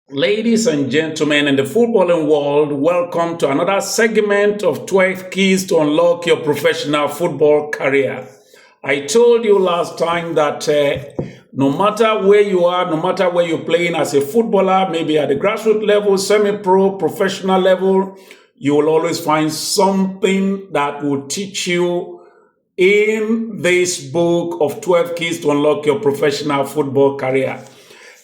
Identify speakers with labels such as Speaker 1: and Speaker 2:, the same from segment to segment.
Speaker 1: Ladies and gentlemen in the footballing world, welcome to another segment of 12 Keys to Unlock Your Professional Football Career. I told you last time that no matter where you are, no matter where you're playing as a footballer, maybe at the grassroots level, semi-pro, professional level, you will always find something that will teach you in this book of 12 Keys to Unlock Your Professional Football Career.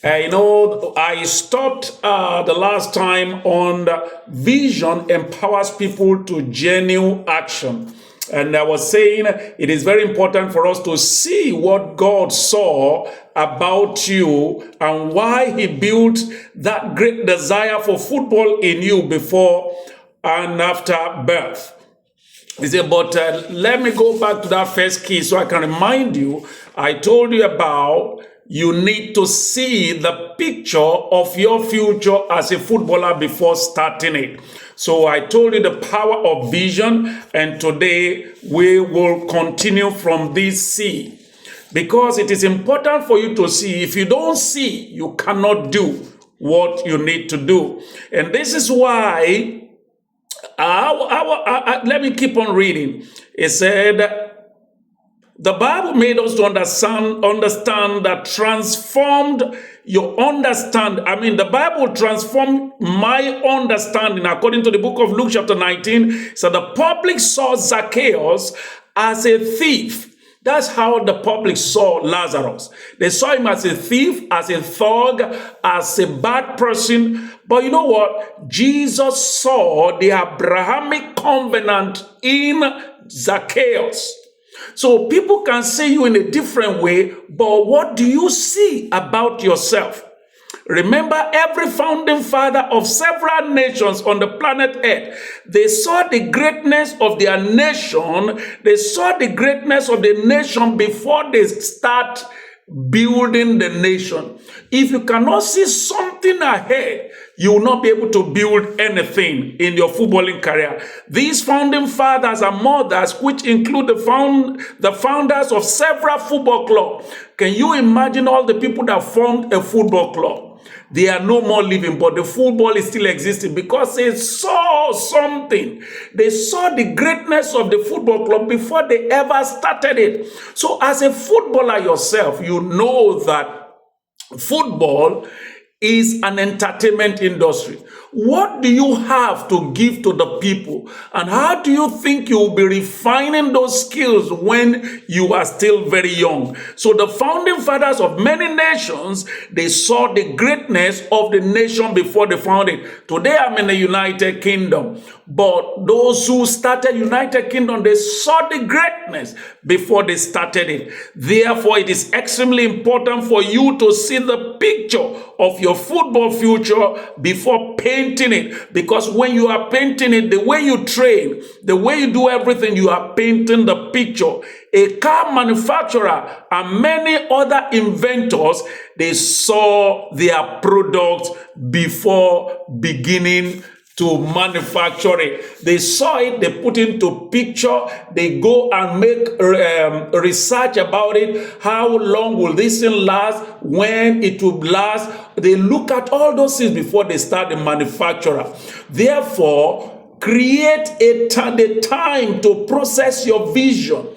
Speaker 1: I stopped the last time on vision empowers people to genuine action. And I was saying it is very important for us to see what God saw about you and why He built that great desire for football in you before and after birth. He said, but let me go back to that first key so I can remind you. I told you about you need to see the picture of your future as a footballer before starting it. So I told you the power of vision, and today we will continue from this C. Because it is important for you to see. If you don't see, you cannot do what you need to do. And this is why, let me keep on reading. It said, the Bible made us to understand that transformed your understanding. The Bible transformed my understanding according to the book of Luke chapter 19. So the public saw Zacchaeus as a thief. That's how the public saw Lazarus. They saw him as a thief, as a thug, as a bad person. But you know what? Jesus saw the Abrahamic covenant in Zacchaeus. So people can see you in a different way, but what do you see about yourself? Remember, every founding father of several nations on the planet Earth, they saw the greatness of their nation. They saw the greatness of the nation before they start building the nation. If you cannot see something ahead, you will not be able to build anything in your footballing career. These founding fathers and mothers, which include the founders of several football clubs. Can you imagine all the people that formed a football club? They are no more living, but the football is still existing because they saw something. They saw the greatness of the football club before they ever started it. So as a footballer yourself, you know that football is an entertainment industry. What do you have to give to the people? And how do you think you will be refining those skills when you are still very young? So the founding fathers of many nations, they saw the greatness of the nation before they founded it. Today I'm in the United Kingdom. But those who started United Kingdom, they saw the greatness before they started it. Therefore, it is extremely important for you to see the picture of your football future before painting it. Because when you are painting it, the way you train, the way you do everything, you are painting the picture. A car manufacturer and many other inventors, they saw their products before beginning to manufacture it. They saw it, they put into picture, they go and make research about it. How long will this thing last? When it will last? They look at all those things before they start the manufacturer. Therefore, create the time to process your vision.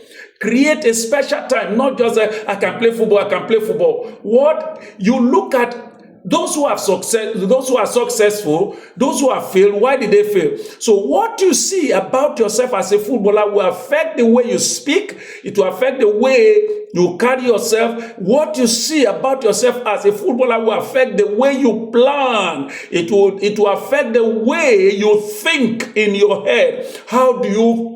Speaker 1: Create a special time, not just I can play football, I can play football. What you look at, those who have success, those who are successful, those who have failed, why did they fail? So what you see about yourself as a footballer will affect the way you speak. It will affect the way you carry yourself. What you see about yourself as a footballer will affect the way you plan. It will affect the way you think in your head. How do you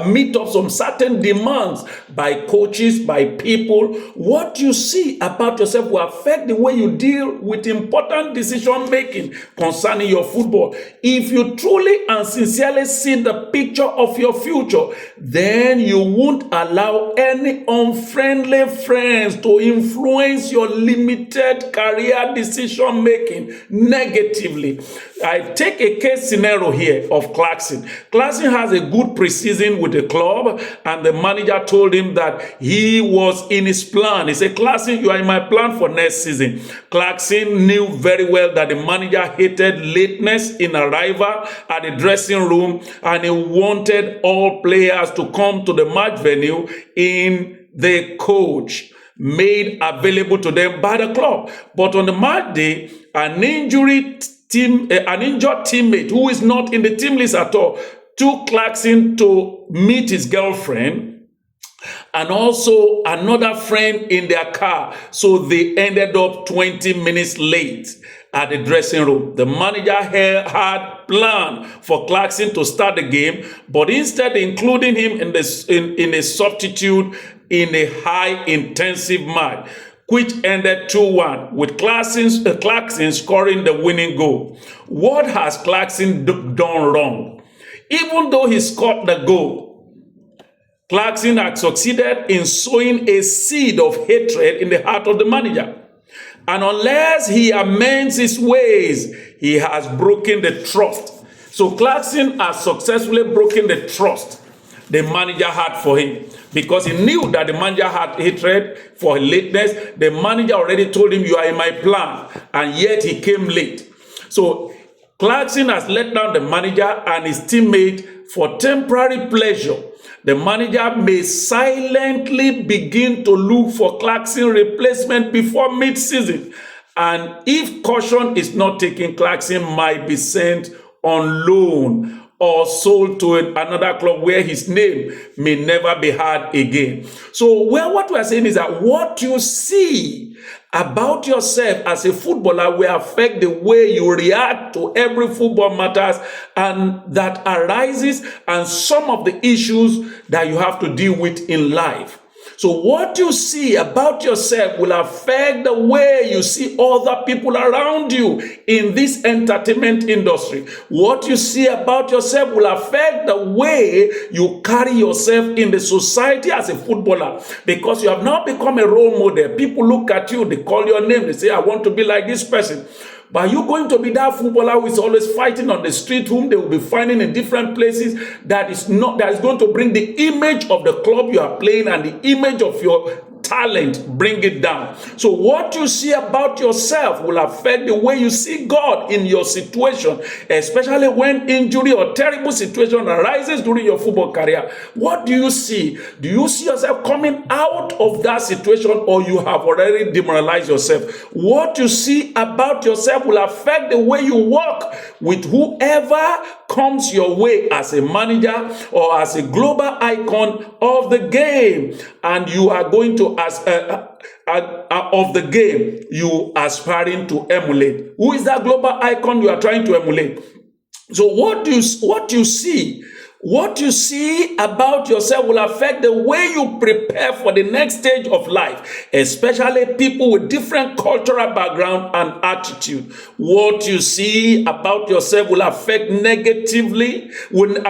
Speaker 1: meet up some certain demands by coaches, by people? What you see about yourself will affect the way you deal with important decision making concerning your football. If you truly and sincerely see the picture of your future, then you won't allow any unfriendly friends to influence your limited career decision making negatively. I take a case scenario here of Clarkson. Clarkson has a good preseason with the club, and the manager told him that he was in his plan. He said, Clarkson, you are in my plan for next season. Clarkson knew very well that the manager hated lateness in arrival at the dressing room, and he wanted all players to come to the match venue in the coach made available to them by the club. But on the match day, an injured teammate who is not in the team list at all took Clarkson to meet his girlfriend and also another friend in their car. So they ended up 20 minutes late at the dressing room. The manager had planned for Clarkson to start the game, but instead including him in a substitute in a high-intensive match, which ended 2-1, with Clarkson scoring the winning goal. What has Clarkson done wrong? Even though he scored the goal, Clarkson had succeeded in sowing a seed of hatred in the heart of the manager. And unless he amends his ways, he has broken the trust. So Clarkson has successfully broken the trust the manager had for him, because he knew that the manager had hatred for lateness. The manager already told him, you are in my plan, and yet he came late. So Clarkson has let down the manager and his teammate for temporary pleasure. The manager may silently begin to look for Clarkson replacement before mid-season. And if caution is not taken, Clarkson might be sent on loan or sold to another club where his name may never be heard again. So what we are saying is that what you see about yourself as a footballer will affect the way you react to every football matters and that arises and some of the issues that you have to deal with in life. So what you see about yourself will affect the way you see other people around you in this entertainment industry. What you see about yourself will affect the way you carry yourself in the society as a footballer, because you have now become a role model. People look at you, they call your name, they say, I want to be like this person. But are you going to be that footballer who is always fighting on the street, whom they will be finding in different places, that is going to bring the image of the club you are playing and the image of your talent, bring it down? So what you see about yourself will affect the way you see God in your situation, especially when injury or terrible situation arises during your football career. What do you see? Do you see yourself coming out of that situation, or you have already demoralized yourself? What you see about yourself will affect the way you work with whoever comes your way as a manager or as a global icon of the game. And you are going to, of the game, you aspiring to emulate. Who is that global icon you are trying to emulate? So what you see about yourself will affect the way you prepare for the next stage of life, especially people with different cultural background and attitude. What you see about yourself will affect negatively, will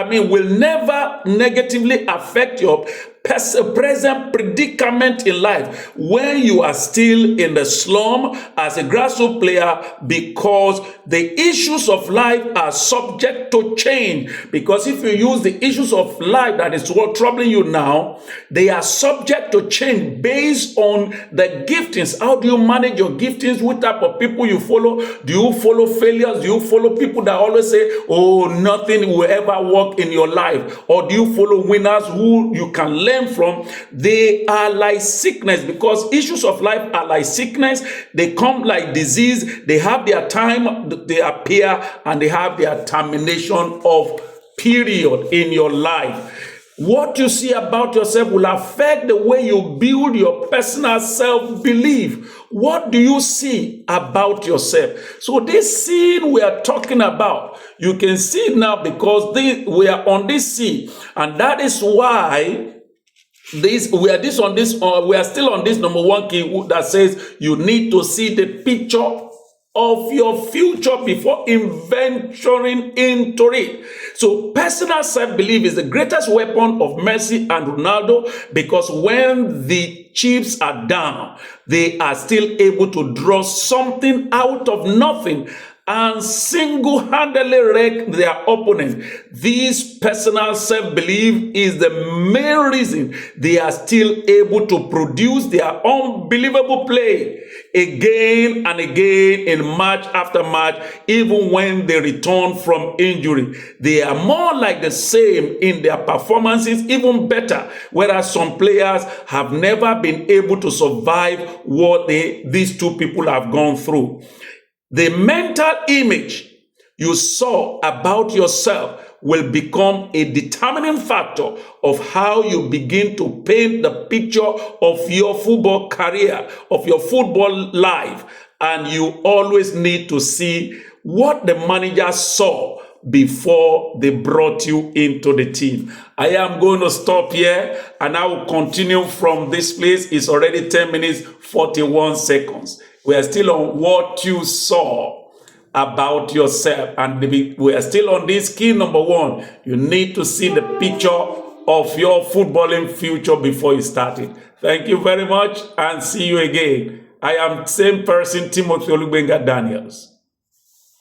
Speaker 1: never negatively affect your present predicament in life when you are still in the slum as a grassroots player, because the issues of life are subject to change. Because if you use the issues of life that is what troubling you now, they are subject to change based on the giftings. How do you manage your giftings? What type of people you follow? Do you follow failures? Do you follow people that always say, oh, nothing will ever work in your life? Or do you follow winners who you can learn from? They are like sickness, because issues of life are like sickness. They come like disease. They have their time, they appear, and they have their termination of period in your life. What you see about yourself will affect the way you build your personal self-belief. What do you see about yourself? So this seed we are talking about, you can see it now because we are on this seed, and that is why we are still on this number one key that says you need to see the picture of your future before venturing into it. So personal self-belief is the greatest weapon of Messi and Ronaldo, because when the chips are down, they are still able to draw something out of nothing. and single-handedly wreck their opponents. This personal self-belief is the main reason they are still able to produce their unbelievable play again and again in match after match, even when they return from injury. They are more like the same in their performances, even better, whereas some players have never been able to survive what these two people have gone through. The mental image you saw about yourself will become a determining factor of how you begin to paint the picture of your football career, of your football life. And you always need to see what the manager saw before they brought you into the team. I am going to stop here and I will continue from this place. It's already 10 minutes, 41 seconds. We are still on what you saw about yourself, and we are still on this key number one. You need to see the picture of your footballing future before you start it. Thank you very much and see you again. I am same person, Timothy Olugbenga Daniels.